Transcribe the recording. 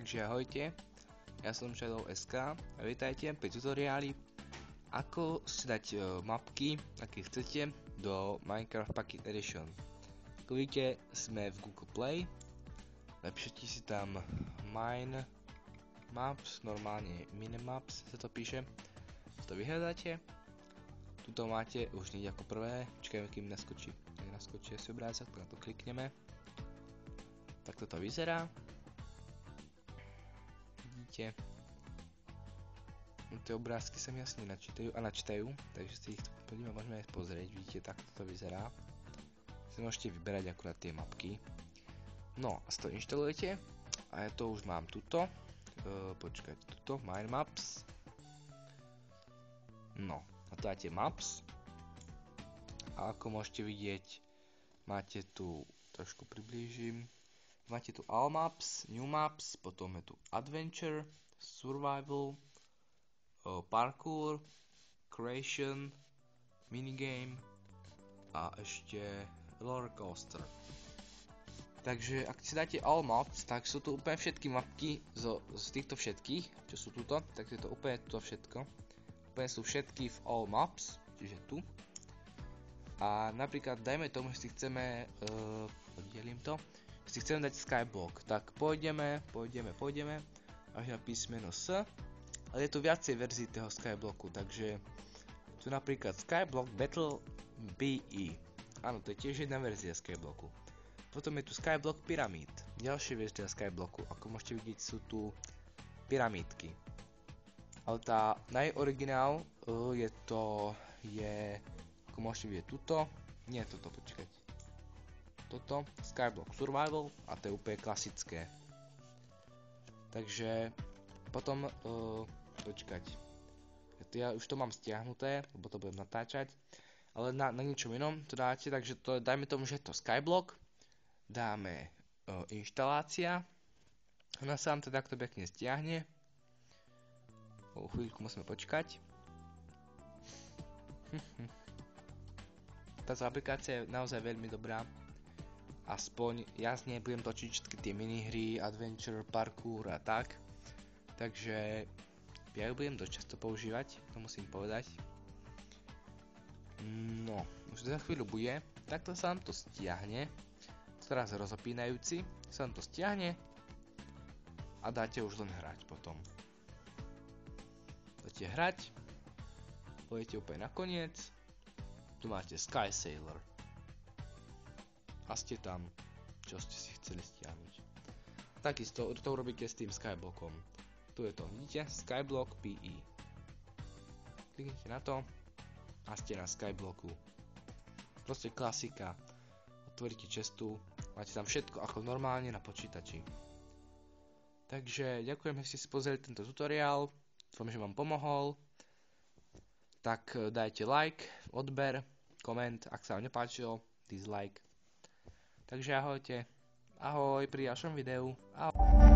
Takže ahojte, ja som Shadow.sk a vítajte pri tutoriáli ako si dať mapky, aké chcete, do Minecraft Pocket Edition. Ako vidíte, sme v Google Play, napíšete si tam Mine Maps, normálne Minimaps sa to píše, to vyhľadáte. Tuto máte už hneď ako prvé, čakajme kým naskočí asi obrázok, tak na to klikneme. Tak toto vyzerá. Vidíte, tie obrázky sa mi jasne načítajú, takže si ich môžeme aj pozrieť. Vidíte, takto to vyzerá. Si môžete vyberať akurát tie mapky. No a si to inštalujete a ja to už mám tuto. Počkajte, tuto Mine Maps. No a to dáte Maps a ako môžete vidieť, máte tu, trošku priblížim, máte tu All Maps, New Maps, potom je tu Adventure, Survival, Parkour, Creation, Minigame a ešte Roller Coaster. Takže ak si dáte All Maps, tak sú tu úplne všetky mapky z týchto všetkých, čo sú tuto, tak je to úplne tuto všetko. Úplne sú všetky v All Maps, čiže tu. A napríklad dajme tomu, že si chceme, oddelím to, si chceme dať Skyblock, tak pôjdeme až na písmeno S, ale je tu viacej verzií toho Skyblocku, takže tu napríklad Skyblock Battle BE, áno, to je tiež jedna verzia Skyblocku. Potom je tu Skyblock Pyramid, ďalšia verzia Skyblocku, ako môžete vidieť sú tu pyramídky. Ale tá najoriginál je, ako môžete vidieť tuto, nie toto, počkať. Toto, Skyblock Survival a to je úplne klasické. Takže potom, počkať, ja už to mám stiahnuté, lebo to budem natáčať, ale na niečom inom to dáte, takže to, dajme tomu, že je to Skyblock, dáme inštalácia, ona sa vám teda takto pekne stiahne, chvíľku musíme počkať. Táto aplikácia je naozaj veľmi dobrá. Aspoň jasne budem točiť všetky tie minihry, adventure, parkour a tak. Takže ja ju budem dosť často používať, to musím povedať. No, už za chvíľu bude. Takto sa vám to stiahne. Teraz rozopínajúci sa vám to stiahne a dáte už len hrať potom. Dáte hrať, pôjdete úplne na koniec. Tu máte Sky Sailor. A ste tam, čo ste si chceli stiahnuť. Takisto to urobíte s tým Skyblockom. Tu je to, vidíte? Skyblock PE. Kliknite na to a ste na Skyblocku. Proste klasika. Otvoríte cestu, máte tam všetko ako normálne na počítači. Takže ďakujem, že ste si pozreli tento tutoriál. Dúfam, že vám pomohol. Tak dajte like, odber, koment, ak sa vám nepáčilo, dislike. Takže ahojte, ahoj pri ďalšom videu, ahoj.